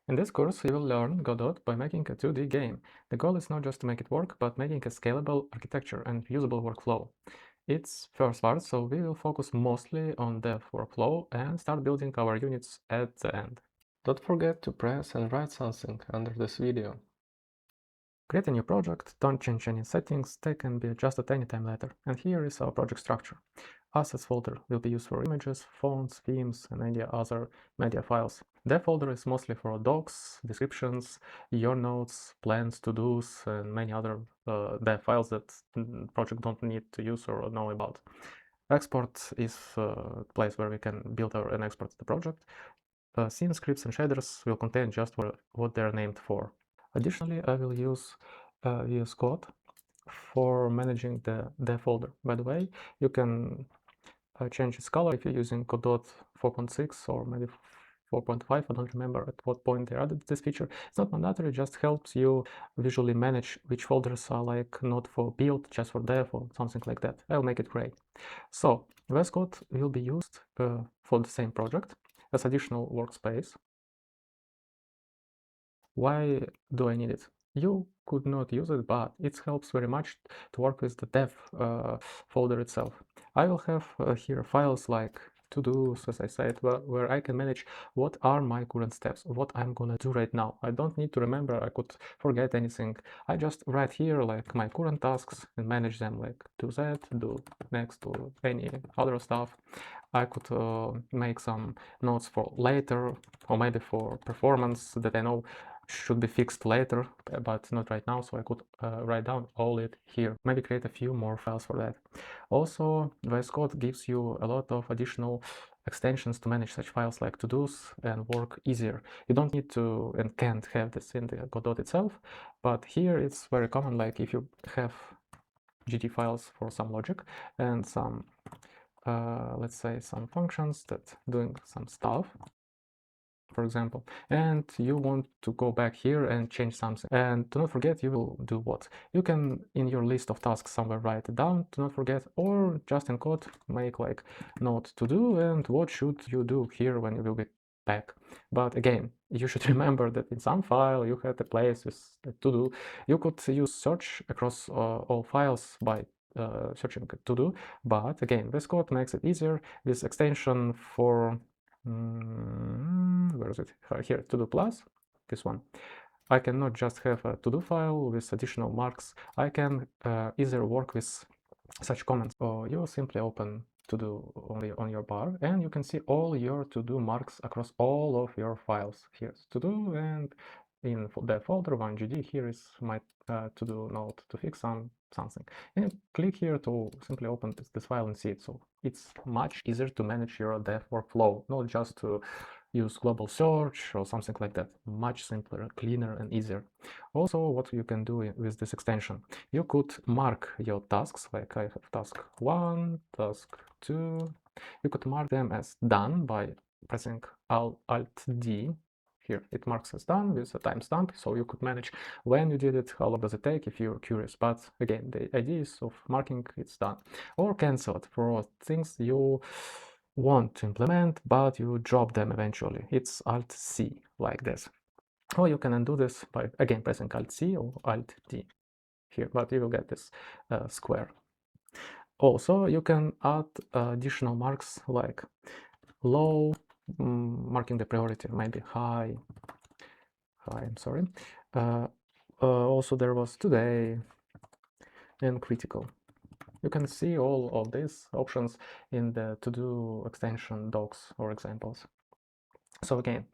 In this course, you will learn Godot by making a 2D game. The goal is not just to make it work, but making a scalable architecture and usable workflow. It's first part, so we will focus mostly on the workflow and start building our units at the end. Don't forget to press and write something under this video. Create a new project, don't change any settings, they can be adjusted anytime later. And here is our project structure. Assets folder will be used for images, fonts, themes, and any other media files. Dev folder is mostly for docs, descriptions, your notes, plans, to-dos, and many other dev files that project don't need to use or know about. Export is a place where we can build and export the project. Scene scripts and shaders will contain just what they're named for. Additionally, I will use vscode for managing the dev folder. By the way, you can change its color if you're using Godot 4.6 or maybe 4.5. I don't remember at what point they added this feature. It's not mandatory, it just helps you visually manage which folders are like not for build, just for dev or something like that. I'll make it gray. So vscode will be used for the same project as additional workspace. Why do I need it? You could not use it, but it helps very much to work with the dev folder itself. I will have here files like to-dos, as I said, where I can manage what are my current steps, what I'm gonna do right now. I don't need to remember, I could forget anything. I just write here like my current tasks and manage them, like do that, do next, do any other stuff. I could make some notes for later, or maybe for performance that I know should be fixed later, but not right now, so I could write down all it here. Maybe create a few more files for that. Also, vscode gives you a lot of additional extensions to manage such files like to-dos and work easier. You don't need to and can't have this in the Godot itself, but here it's very common, like if you have GT files for some logic and some, let's say, some functions that doing some stuff, for example, and you want to go back here and change something. And do not forget, you will do what? You can, in your list of tasks somewhere, write it down, do not forget, or just in code, make like note to do and what should you do here when you will be back. But again, you should remember that in some file you had a place with to do. You could use search across all files by searching to do, but again, this code makes it easier with extension for where is it? Here, to do plus, this one. I cannot just have a to-do file with additional marks. I can either work with such comments, or you simply open to do only on your bar, and you can see all your to-do marks across all of your files. Here's to do, and in that folder 1GD, here is my to-do note to fix something. And click here to simply open this file and see it. So it's much easier to manage your dev workflow, not just to use global search or something like that. Much simpler, cleaner, and easier. Also, what you can do with this extension, you could mark your tasks, like I have task 1, task 2. You could mark them as done by pressing Alt-D. Here, it marks as done with a timestamp, so you could manage when you did it, how long does it take if you're curious. But again, the idea is of marking it's done. Or canceled for things you want to implement, but you drop them eventually. It's Alt-C, like this. Or you can undo this by, again, pressing Alt-C or Alt-D here, but you will get this square. Also, you can add additional marks like low, marking the priority, maybe high, I'm sorry. Also, there was today and critical. You can see all of these options in the to-do extension docs or examples. So again,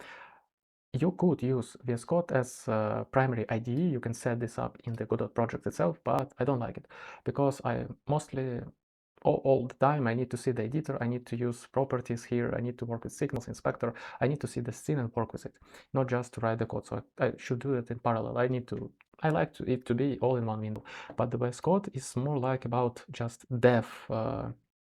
you could use VS Code as a primary IDE. You can set this up in the Godot project itself, but I don't like it because I mostly all the time I need to see the editor, I need to use properties here, I need to work with signals inspector, I need to see the scene and work with it, not just to write the code. So I should do it in parallel. I like it to be all in one window, but the VS Code is more like about just dev,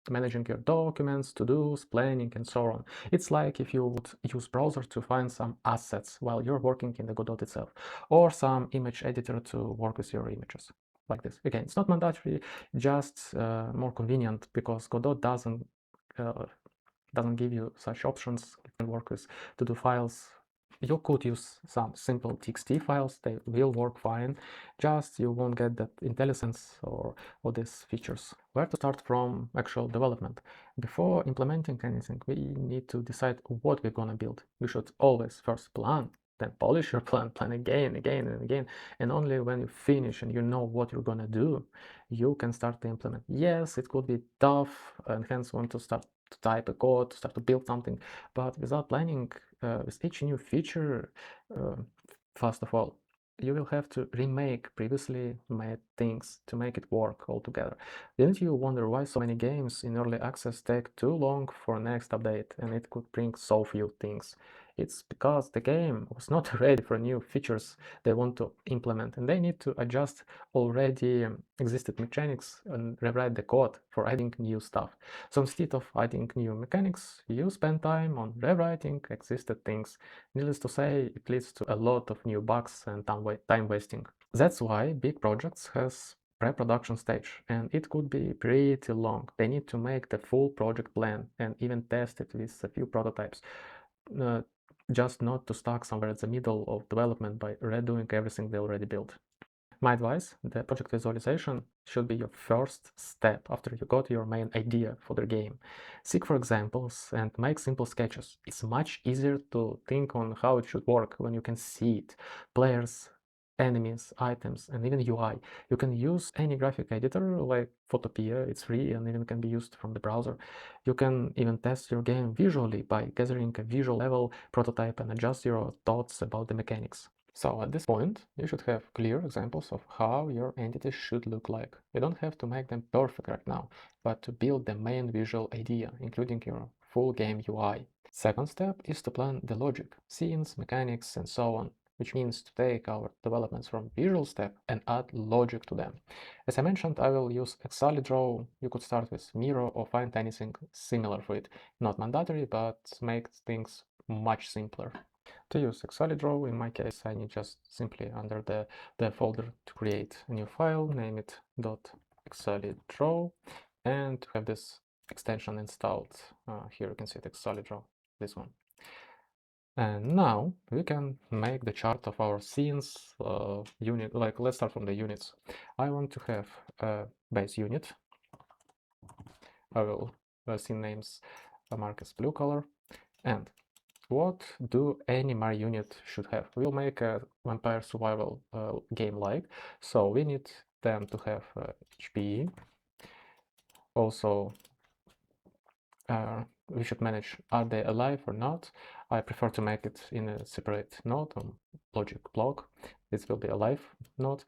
managing your documents, to-dos, planning, and so on. It's like if you would use browser to find some assets while you're working in the Godot itself, or some image editor to work with your images. Like this. Again, it's not mandatory, just more convenient because Godot doesn't give you such options. You can work with to-do files You could use some simple txt files, they will work fine, just you won't get that IntelliSense or all these features. Where to start from actual development? Before implementing anything, we need to decide what we're gonna build. We should always first plan, then polish your plan again and again, and only when you finish and you know what you're gonna do, you can start to implement. Yes, it could be tough and hence want to start to type a code, to start to build something, but without planning, with each new feature, uh, first of all, you will have to remake previously made things to make it work altogether. Didn't you wonder why so many games in early access take too long for next update and it could bring so few things? It's because the game was not ready for new features they want to implement, and they need to adjust already existed mechanics and rewrite the code for adding new stuff. So instead of adding new mechanics, you spend time on rewriting existed things. Needless to say, it leads to a lot of new bugs and time wasting. That's why big projects has pre-production stage, and it could be pretty long. They need to make the full project plan and even test it with a few prototypes. Just not to stuck somewhere at the middle of development by redoing everything they already built. My advice, the project visualization should be your first step after you got your main idea for the game. Seek for examples and make simple sketches. It's much easier to think on how it should work when you can see it. Players, enemies, items, and even UI. You can use any graphic editor like Photopea, it's free and even can be used from the browser. You can even test your game visually by gathering a visual level prototype and adjust your thoughts about the mechanics. So at this point, you should have clear examples of how your entities should look like. You don't have to make them perfect right now, but to build the main visual idea, including your full game UI. Second step is to plan the logic, scenes, mechanics, and so on, which means to take our developments from visual step and add logic to them. As I mentioned, I will use ExaliDraw. You could start with Miro or find anything similar for it. Not mandatory, but make things much simpler. To use ExaliDraw, in my case, I need just simply under the folder to create a new file, name it .exalidraw, and to have this extension installed. Here you can see it, ExaliDraw, this one. And now we can make the chart of our scenes unit. Like, let's start from the units. I want to have a base unit. I will scene names mark as blue color. And what do any Mar unit should have? We'll make a vampire survival game like, so we need them to have HP. Also, we should manage are they alive or not. I prefer to make it in a separate node on logic block. This will be a live node.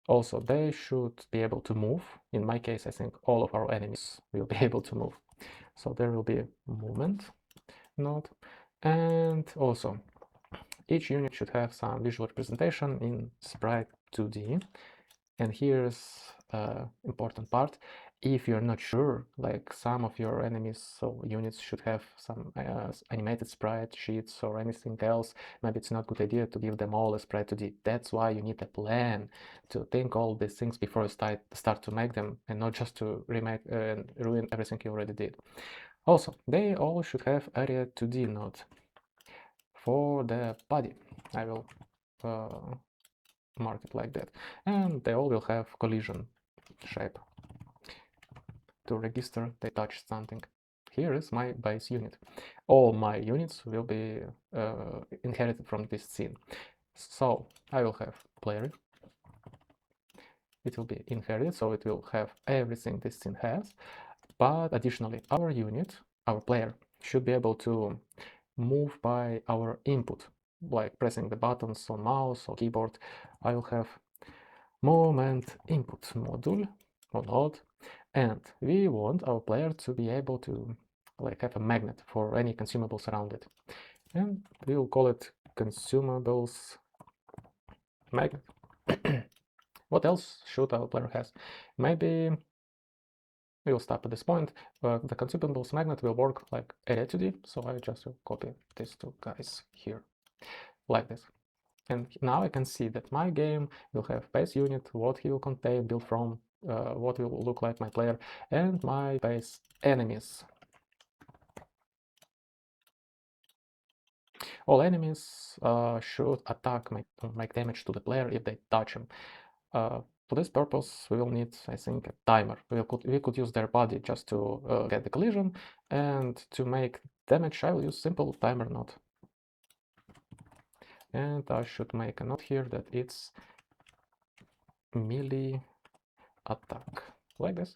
Also, they should be able to move. In my case, I think all of our enemies will be able to move. So there will be a movement node. And also, each unit should have some visual representation in sprite 2D. And here's important part. If you're not sure, like some of your enemies or units should have some animated sprite sheets or anything else, maybe it's not a good idea to give them all a sprite 2D. That's why you need a plan to think all these things before you start to make them, and not just to remake and ruin everything you already did. Also, they all should have area 2D node. For the body, I will mark it like that, and they all will have collision shape to register they touched something. Here is my base unit. All my units will be inherited from this scene. So I will have player. It will be inherited, so it will have everything this scene has. But additionally, our unit, our player, should be able to move by our input, like pressing the buttons on mouse or keyboard. I will have moment input module or node, and we want our player to be able to like have a magnet for any consumables around it, and we will call it consumables magnet. What else should our player has? Maybe we will stop at this point. The consumables magnet will work like area 2D, so I just will copy these two guys here like this. And now I can see that my game will have base unit, what he will contain, build from, what will look like my player, and my base enemies. All enemies should attack, make damage to the player if they touch him. For this purpose, we will need, I think, a timer. We could use their body just to get the collision, and to make damage, I will use simple timer node. And I should make a note here that it's melee attack, like this.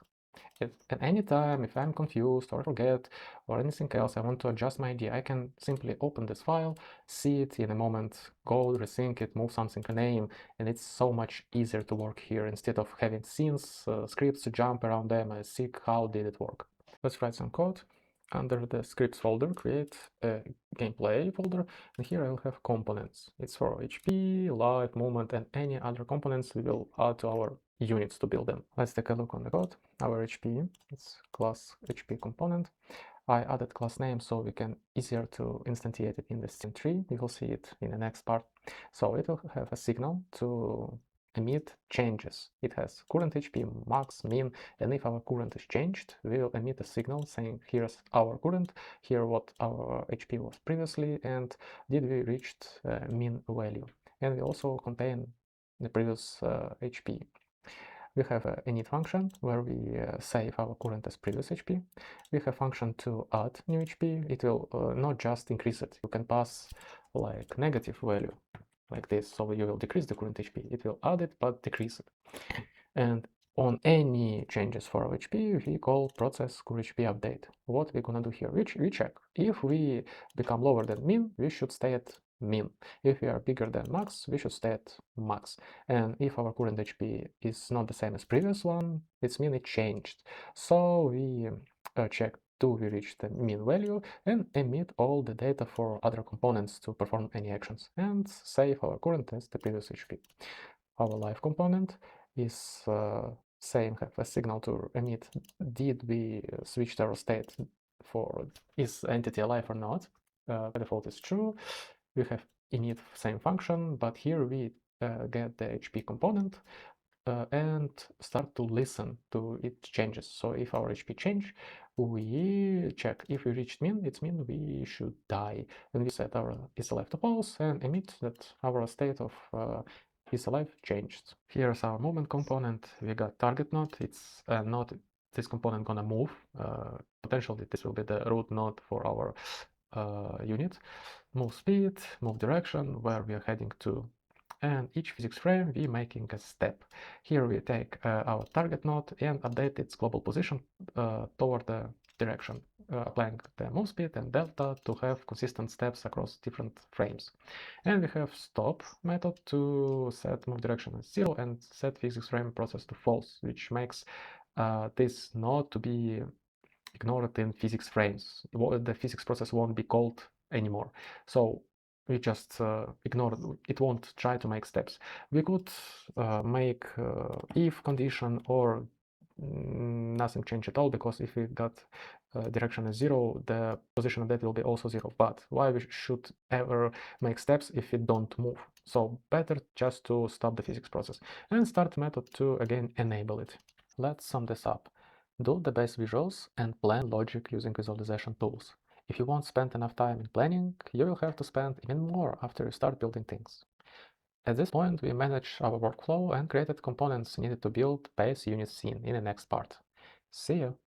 At any time, if I'm confused or forget or anything else, I want to adjust my idea, I can simply open this file, see it in a moment, go resync it, move something, a name, and it's so much easier to work here instead of having scenes, scripts to jump around them and see how did it work. Let's write some code. Under the scripts folder, create a gameplay folder, and here I'll have components. It's for HP, light, movement, and any other components we will add to our units to build them. Let's take a look on the code. Our HP, it's class HP component. I added class name so we can easier to instantiate it in the scene tree. You will see it in the next part. So it will have a signal to emit changes. It has current HP, max, min, and if our current is changed, we will emit a signal saying here's our current, here what our HP was previously, and did we reached min value. And we also contain the previous HP. We have a init function where we save our current as previous HP. We have function to add new HP. It will not just increase it. You can pass like negative value like this, so you will decrease the current HP. It will add it but decrease it. And on any changes for our HP, we call process current HP update. What we're gonna do here? We check if we become lower than min, we should stay at min. If we are bigger than max, we should stay at max. And if our current HP is not the same as previous one, it means it changed. So we check do we reach the min value and emit all the data for other components to perform any actions and save our current as the previous HP. Our live component is same, have a signal to emit did we switch our state for is entity alive or not. By default is true. We have init same function, but here we get the HP component and start to listen to its changes. So if our HP change, we check if we reached min, it means we should die. And we set our is alive to false and emit that our state of is alive changed. Here's our movement component. We got target node. It's not this component gonna move. Potentially this will be the root node for our unit. Move speed, move direction, where we are heading to. And each physics frame we making a step. Here we take our target node and update its global position toward the direction, applying the move speed and delta to have consistent steps across different frames. And we have stop method to set move direction as 0 and set physics frame process to false, which makes this node to be ignored in physics frames. The physics process won't be called anymore. So we just ignore it. It won't try to make steps. We could make if condition or nothing change at all, because if we got direction as 0, the position of that will be also 0. But why we should ever make steps if we don't move? So better just to stop the physics process and start method to again enable it. Let's sum this up. Do the base visuals and plan logic using visualization tools. If you won't spend enough time in planning, you will have to spend even more after you start building things. At this point, we managed our workflow and created components needed to build base unit scene in the next part. See you!